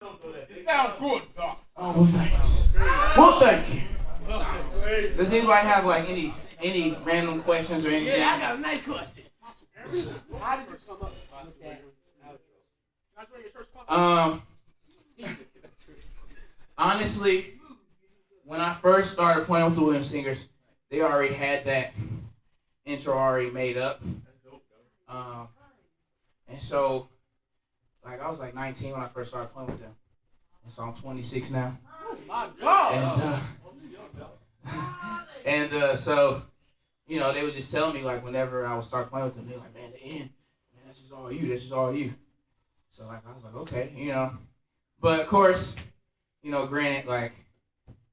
It sounds good, Doc. Oh, well, thanks. Well, thank you. Does anybody have like any random questions or anything? Yeah, I got a nice question. How did you come up with that outro? Honestly, when I first started playing with the Williams Singers, they already had that intro already made up. And so, like, I was like 19 when I first started playing with them. And so I'm 26 now. Oh my God! So, you know, they would just tell me, like, whenever I would start playing with them, they were like, man, the end, man, that's just all you, that's just all you. So, like, I was like, okay, you know. But, of course, you know, granted, like,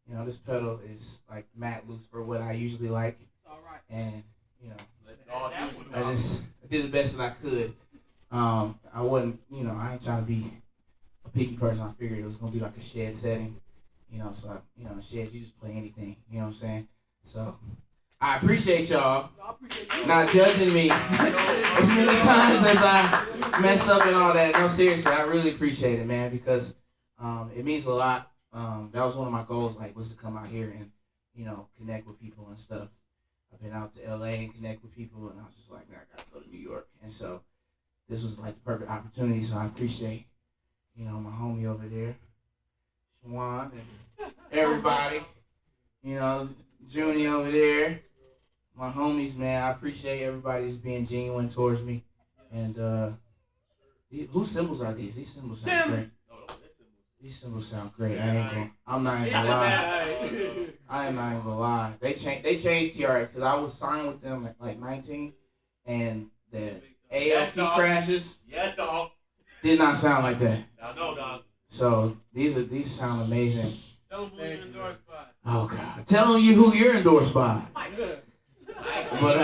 you know, this pedal is, like, matte loose for what I usually like. It's all right. And, you know, I did the best that I could. I wasn't, you know, I ain't trying to be a picky person. I figured it was going to be like a shed setting, you know, so, you know, in sheds, you just play anything, you know what I'm saying? So, I appreciate y'all not judging me as many times as I messed up and all that. No, seriously, I really appreciate it, man, because it means a lot. That was one of my goals, like, was to come out here and, you know, connect with people and stuff. I've been out to LA and connect with people, and I was just like, man, I got to go to New York. And so, this was like the perfect opportunity, so I appreciate, you know, my homie over there, Juan, and everybody, you know, Junie over there, my homies, man. I appreciate everybody's being genuine towards me. And whose symbols are these? These symbols sound great. These symbols sound great. I'm not even gonna lie. I am not even gonna lie. They changed TRX because I was signed with them at like 19, and the ALC crashes. Yes, dog. Did not sound like that. I know, dog. So these sound amazing. Tell them who you're endorsed by. Oh God, telling you who you're endorsed by. But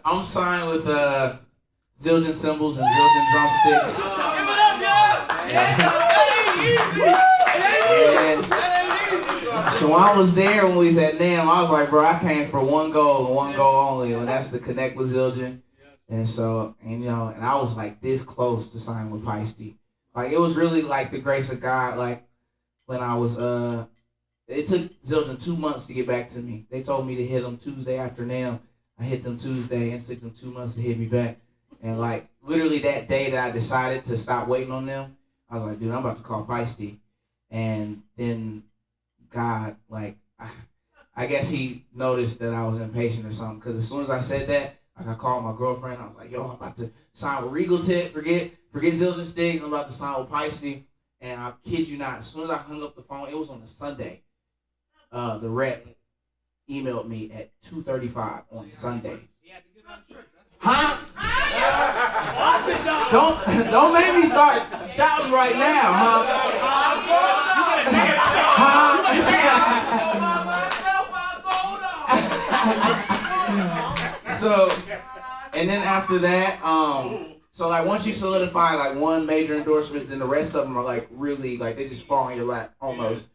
I'm signed with Zildjian cymbals and Zildjian drumsticks. Give it up, y'all! And so I was there when we was at NAMM. I was like, bro, I came for one goal and one goal only, and that's to connect with Zildjian. And so, and you know, and I was like this close to signing with Peisty. Like, it was really like the grace of God. Like, when I was, it took Zildjian 2 months to get back to me. They told me to hit them Tuesday after NAMM. I hit them Tuesday, and it took them 2 months to hit me back. And like, literally that day that I decided to stop waiting on them, I was like, dude, I'm about to call Peisty. And then God, like, I guess he noticed that I was impatient or something. Because as soon as I said that, like, I called my girlfriend. I was like, yo, I'm about to sign with Regal Tech. Forget Zildjian Stix. I'm about to sign with Peisty. And I kid you not, as soon as I hung up the phone, it was on a Sunday. The rep emailed me at 2:35 on Sunday. Huh? Don't make me start shouting right now, So, and then after that, so like once you solidify like one major endorsement, then the rest of them are like really like they just fall in your lap almost.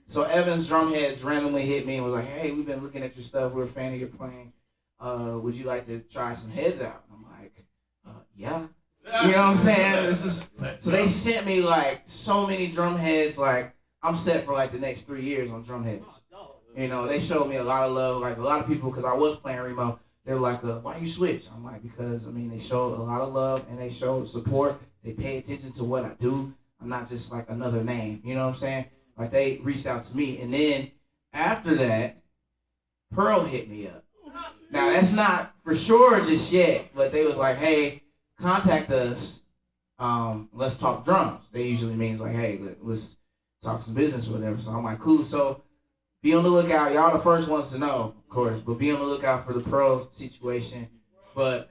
So Evan's Drumheads randomly hit me and was like, hey, we've been looking at your stuff. We're a fan of your playing. Would you like to try some heads out? And I'm like, yeah. You know what I'm saying? So they sent me like so many drum heads. Like, I'm set for like the next 3 years on drum heads. You know, they showed me a lot of love. Like, a lot of people, because I was playing Remo, they were like, why you switch? I'm like, because, I mean, they showed a lot of love and they showed support. They pay attention to what I do. I'm not just like another name. You know what I'm saying? Like, they reached out to me. And then after that, Pearl hit me up. Now, that's not for sure just yet, but they was like, hey, contact us. Let's talk drums. They usually means like, hey, let's talk some business or whatever. So I'm like, cool. So be on the lookout. Y'all the first ones to know, of course, but be on the lookout for the Pearl situation. But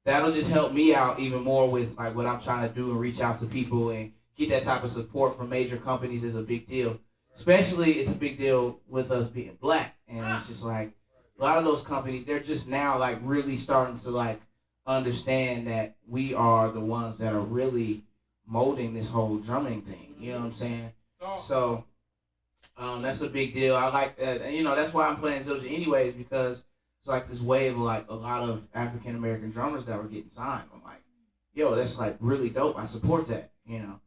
that'll just help me out even more with like what I'm trying to do and reach out to people and get that type of support from major companies is a big deal. Especially it's a big deal with us being black. And it's just like a lot of those companies, they're just now like really starting to like understand that we are the ones that are really molding this whole drumming thing. You know what I'm saying? So that's a big deal. I like that. And, you know, that's why I'm playing Zildjian anyways, because it's like this wave of like a lot of African American drummers that were getting signed. I'm like, yo, that's like really dope. I support that, you know.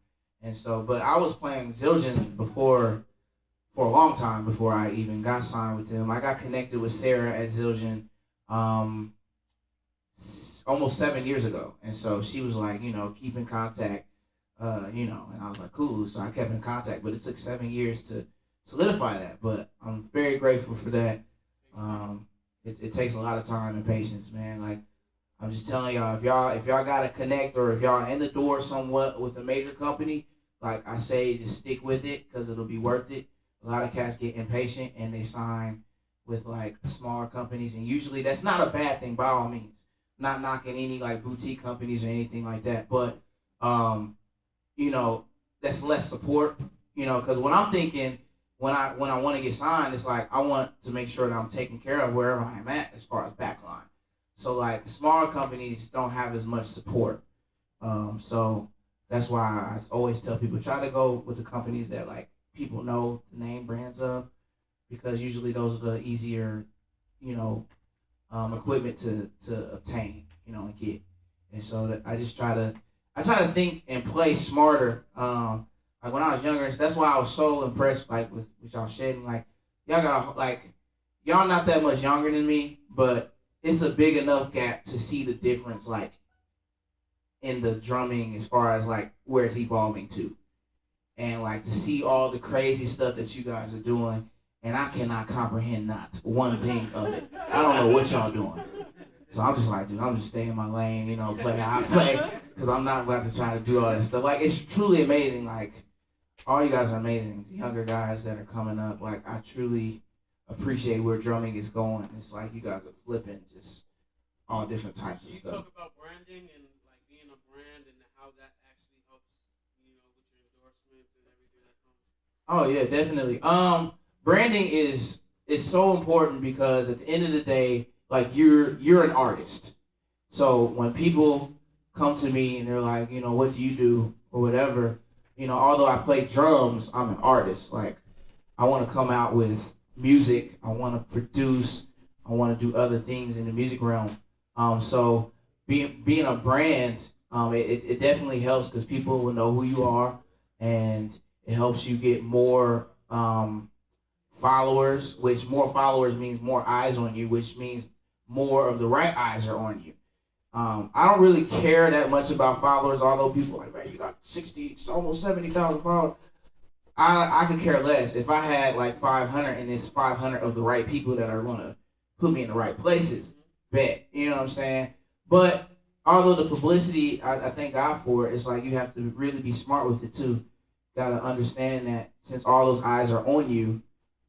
And so, but I was playing Zildjian before for a long time before I even got signed with them. I got connected with Sarah at Zildjian um, almost 7 years ago, and so she was like, keep in contact, and I was like, cool. So I kept in contact, but it took 7 years to solidify that. But I'm very grateful for that. It takes a lot of time and patience, man. Like I'm just telling y'all, if y'all gotta connect or if y'all in the door somewhat with a major company, like I say, just stick with it because it'll be worth it. A lot of cats get impatient and they sign with like smaller companies, and usually that's not a bad thing by all means. Not knocking any like boutique companies or anything like that, but um, that's less support. Because when I'm thinking when I want to get signed, it's like I want to make sure that I'm taken care of wherever I'm at as far as backline. So like smaller companies don't have as much support. So that's why I always tell people try to go with the companies that like people know the name brands of, because usually those are the easier, equipment to obtain, and get. And so that I try to think and play smarter. Like when I was younger, so that's why I was so impressed, like with y'all shedding. Like y'all not that much younger than me, but it's a big enough gap to see the difference, like in the drumming as far as like where it's evolving to, and like to see all the crazy stuff that you guys are doing, and I cannot comprehend not one thing of it. I don't know what y'all doing. So I'm just like, dude, I'm just staying in my lane, play how I play, because I'm not about to try to do all that stuff. Like, it's truly amazing. Like, all you guys are amazing. The younger guys that are coming up, like, I truly appreciate where drumming is going. It's like you guys are flipping just all different types of You stuff. talk about branding and like being a brand and how that actually helps, with your endorsements and everything that comes. Oh yeah, definitely. Branding is so important because at the end of the day, like you're an artist. So when people come to me and they're like, what do you do or whatever, although I play drums, I'm an artist. Like I want to come out with music. I want to produce. I want to do other things in the music realm. So being a brand, it definitely helps because people will know who you are, and it helps you get more followers, which more followers means more eyes on you, which means more of the right eyes are on you. I don't really care that much about followers, although people are like, man, you got 60, it's almost 70,000 followers. I could care less. If I had like 500 and it's 500 of the right people that are going to put me in the right places, bet. You know what I'm saying? But although the publicity, I thank God for it, it's like you have to really be smart with it too. Got to understand that since all those eyes are on you,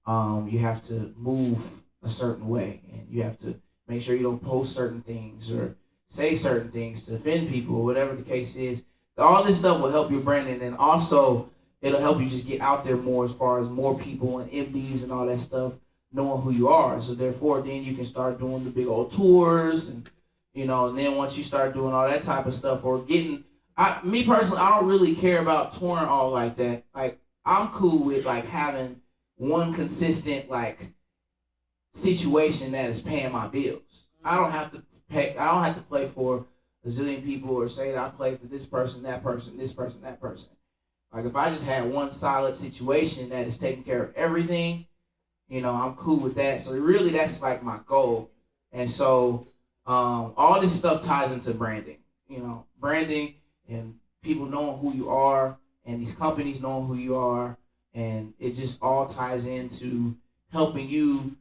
you have to move a certain way, and you have to make sure you don't post certain things or say certain things to offend people or whatever the case is. All this stuff will help your branding, and also it'll help you just get out there more as far as more people and MDs and all that stuff knowing who you are. So therefore, then you can start doing the big old tours, and and then once you start doing all that type of stuff or getting, me personally, I don't really care about touring all like that. Like I'm cool with like having one consistent like situation that is paying my bills. I don't have to pay. I don't have to play for a zillion people or say that I play for this person, that person, this person, that person. Like if I just had one solid situation that is taking care of everything, I'm cool with that. So really, that's like my goal. And so all this stuff ties into branding. Branding and people knowing who you are, and these companies knowing who you are, and it just all ties into helping you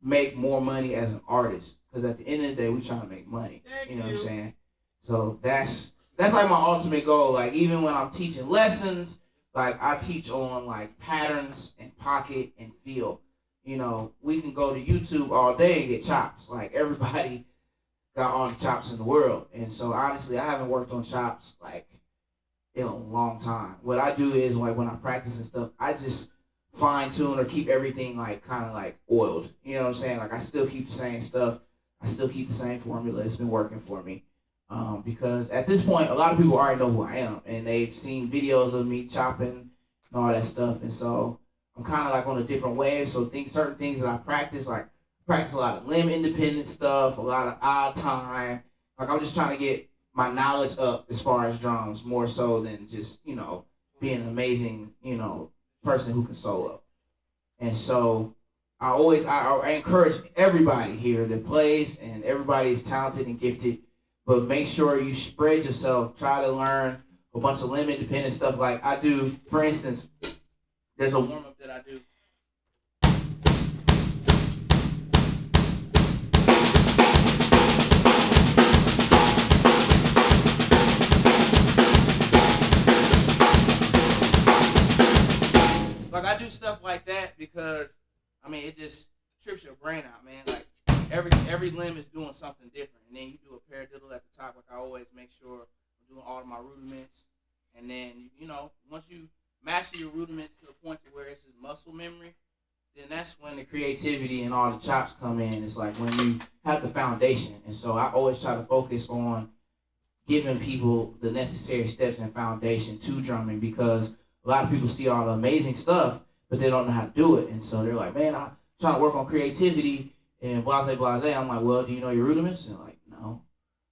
make more money as an artist. Because at the end of the day, we're trying to make money. You know what I'm saying? So that's like my ultimate goal. Like even when I'm teaching lessons, like I teach on like patterns and pocket and feel. We can go to YouTube all day and get chops. Like everybody got all the chops in the world. And so honestly, I haven't worked on chops like in a long time. What I do is like when I practice and stuff, I just fine tune or keep everything like kind of like oiled. You know what I'm saying? Like I still keep the same stuff. I still keep the same formula. It's been working for me. Because at this point, a lot of people already know who I am, and they've seen videos of me chopping and all that stuff. And so I'm kind of like on a different wave. So certain things that I practice, like practice a lot of limb independent stuff, a lot of odd time. Like I'm just trying to get my knowledge up as far as drums, more so than just, being an amazing, person who can solo. And so I encourage everybody here that plays, and everybody is talented and gifted, but make sure you spread yourself. Try to learn a bunch of limb independent stuff like I do. For instance, there's a warm up that I do. Like I do stuff like that because it just trips your brain out, man. Like every limb is doing something different, and then you do a paradiddle at the top. Like I always make sure I'm doing all of my rudiments, and then once you master your rudiments to the point to where it's just muscle memory, then that's when the creativity and all the chops come in. It's like when you have the foundation, and so I always try to focus on giving people the necessary steps and foundation to drumming because a lot of people see all the amazing stuff, but they don't know how to do it. And so they're like, man, I'm trying to work on creativity and blase, blase. I'm like, well, do you know your rudiments? And they're like, no.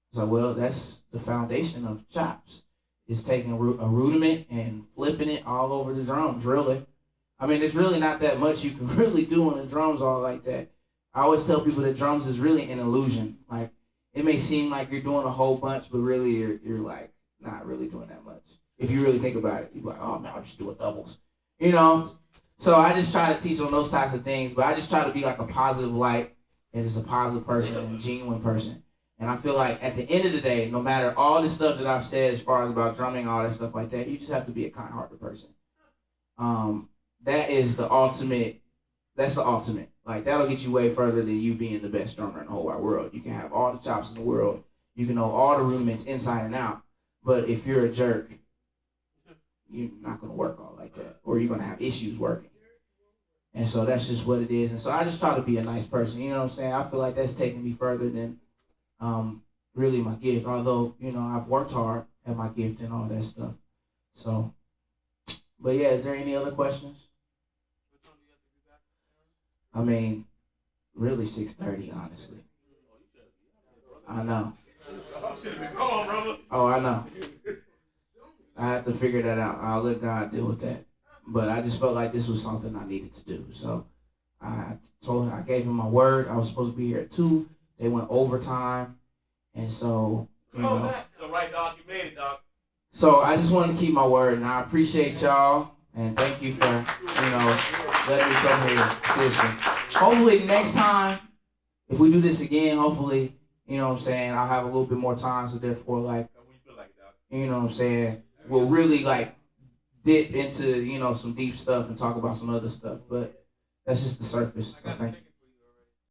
It's like, well, that's the foundation of chops. It's taking a rudiment and flipping it all over the drums, really. It's really not that much you can really do on the drums all like that. I always tell people that drums is really an illusion. Like, it may seem like you're doing a whole bunch, but really you're like not really doing that much. If you really think about it, you're like, oh man, I'm just doing doubles. So I just try to teach on those types of things, but I just try to be like a positive light and just a positive person and a genuine person. And I feel like at the end of the day, no matter all the stuff that I've said as far as about drumming, all that stuff like that, you just have to be a kind-hearted person. That is the ultimate. That's the ultimate. Like, that'll get you way further than you being the best drummer in the whole wide world. You can have all the chops in the world. You can know all the rudiments inside and out. But if you're a jerk, you're not going to work all like that. Or you're going to have issues working. And so that's just what it is. And so I just try to be a nice person. You know what I'm saying? I feel like that's taking me further than really my gift. Although, I've worked hard at my gift and all that stuff. So, but yeah, is there any other questions? Really 6:30, honestly. I know. Oh, I know. I have to figure that out. I'll let God deal with that. But I just felt like this was something I needed to do. So I gave him my word. I was supposed to be here at 2. They went overtime. And so, So right, Doc, you made it, Doc. So I just wanted to keep my word, and I appreciate y'all, and thank you for, letting me come here. Seriously. Hopefully next time, if we do this again, hopefully, I'll have a little bit more time, so therefore, like, we'll really, like, dip into, some deep stuff and talk about some other stuff, but that's just the surface. So thank you.